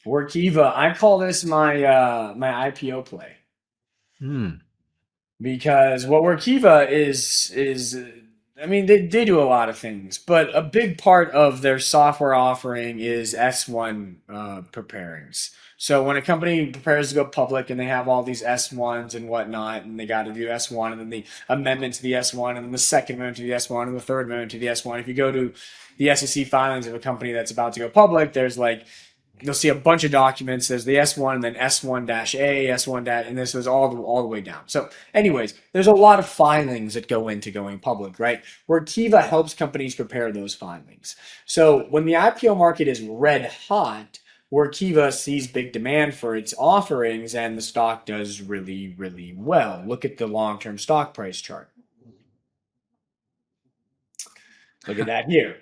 Workiva, I call this my my IPO play Hmm. because what Workiva is I mean they do a lot of things, but a big part of their software offering is S1 preparings. So when a company prepares to go public and they have all these S1s and whatnot, and they got to do S1 and then the amendment to the S1 and then the second amendment to the S1 and the third amendment to the S1. If you go to the SEC filings of a company that's about to go public, there's like you'll see a bunch of documents. There's the S1 and then S1-A, S1 dash, and this was all the way down. So, anyways, there's a lot of filings that go into going public, right? Where Kiva helps companies prepare those filings. So when the IPO market is red hot, where Kiva sees big demand for its offerings and the stock does really, really well. Look at the long-term stock price chart. Look at that here.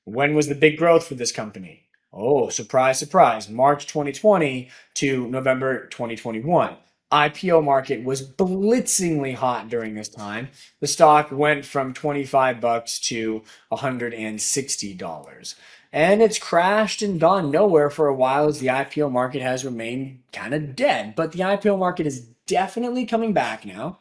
When was the big growth for this company? Oh, surprise, surprise. March 2020 to November 2021. IPO market was blitzingly hot during this time. The stock went from 25 bucks to $160. And it's crashed and gone nowhere for a while as the IPO market has remained kind of dead. But the IPO market is definitely coming back now,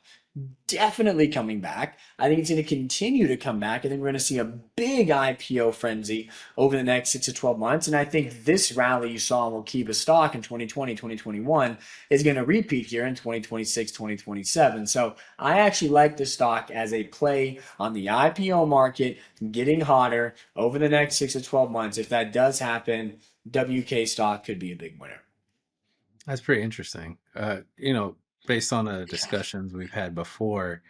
definitely coming back. I think it's going to continue to come back. I think we're going to see a big IPO frenzy over the next 6 to 12 months. And I think this rally you saw in Workiva stock in 2020, 2021 is going to repeat here in 2026, 2027. So I actually like this stock as a play on the IPO market getting hotter over the next 6 to 12 months. If that does happen, WK stock could be a big winner. That's pretty interesting. Based on the discussions we've had before,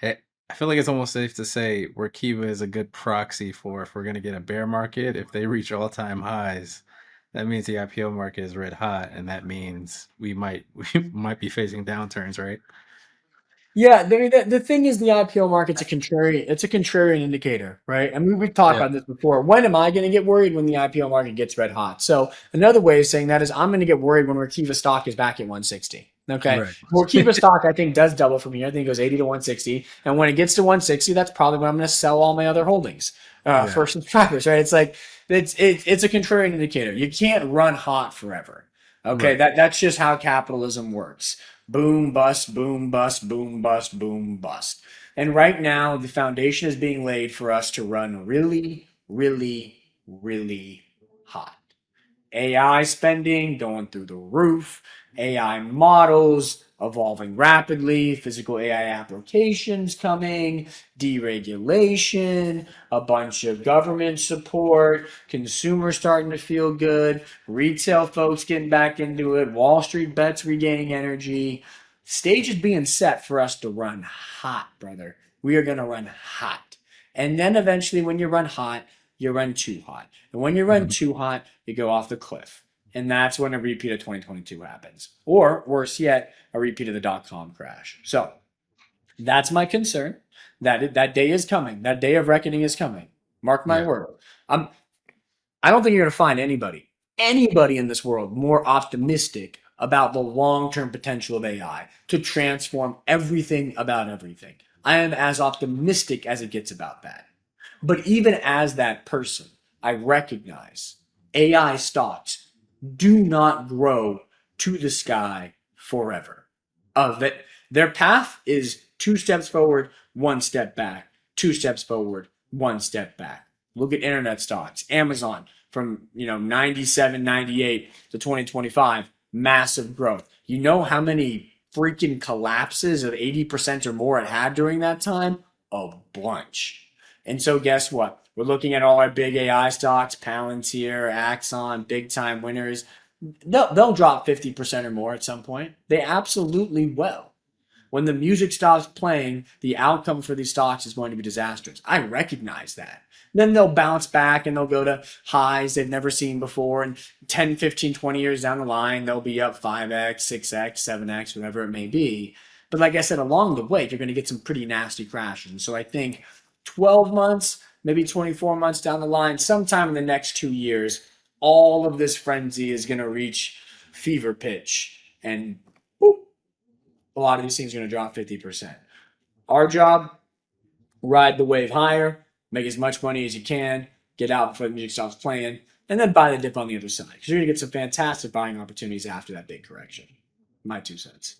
I feel like it's almost safe to say Workiva is a good proxy for if we're going to get a bear market. If they reach all-time highs, that means the IPO market is red hot, and that means we might be facing downturns, right? Yeah, the thing is the IPO market's a contrarian. It's a contrarian indicator, right? I mean, we've talked Yeah. about this before. When am I going to get worried when the IPO market gets red hot? So another way of saying that is I'm going to get worried when Workiva stock is back at 160. Okay, Right. Workiva stock I think does double from here. I think it goes 80 to 160, and when it gets to 160, that's probably when I'm going to sell all my other holdings Yeah. for subscribers, right? It's like it's a contrarian indicator. You can't run hot forever. Okay, Right. that's just how capitalism works. Boom, bust, boom, bust, boom, bust, boom, bust. And right now, the foundation is being laid for us to run really, really, really hot. AI spending going through the roof, AI models evolving rapidly, physical AI applications coming, deregulation, a bunch of government support, consumers starting to feel good, retail folks getting back into it, Wall Street bets regaining energy. Stage is being set for us to run hot, brother. We are going to run hot. And then eventually, when you run hot, you run too hot. And when you run Mhm. too hot, you go off the cliff. And that's when a repeat of 2022 happens. Or worse yet, a repeat of the dot-com crash. So that's my concern. That day is coming. That day of reckoning is coming. Mark my Yeah. word. I'm I don't think you're going to find anybody in this world more optimistic about the long-term potential of AI to transform everything about everything. I am as optimistic as it gets about that. But even as that person, I recognize AI stocks do not grow to the sky forever. That their path is 2 steps forward, 1 step back, 2 steps forward, 1 step back. Look at internet stocks, Amazon from 97, 98 to 2025, massive growth. You know how many freaking collapses of 80% or more it had during that time? A bunch. And so guess what? We're looking at all our big AI stocks, Palantir, Axon, big time winners. They'll drop 50% or more at some point. They absolutely will. When the music stops playing, the outcome for these stocks is going to be disastrous. I recognize that. Then they'll bounce back and they'll go to highs they've never seen before. And 10, 15, 20 years down the line, they'll be up 5x, 6x, 7x, whatever it may be. But like I said, along the way, you're going to get some pretty nasty crashes. And so I think 12 months, maybe 24 months down the line, sometime in the next 2 years, all of this frenzy is going to reach fever pitch. And boop, a lot of these things are going to drop 50%. Our job, ride the wave higher, make as much money as you can, get out before the music stops playing, and then buy the dip on the other side because you're going to get some fantastic buying opportunities after that big correction. My 2 cents.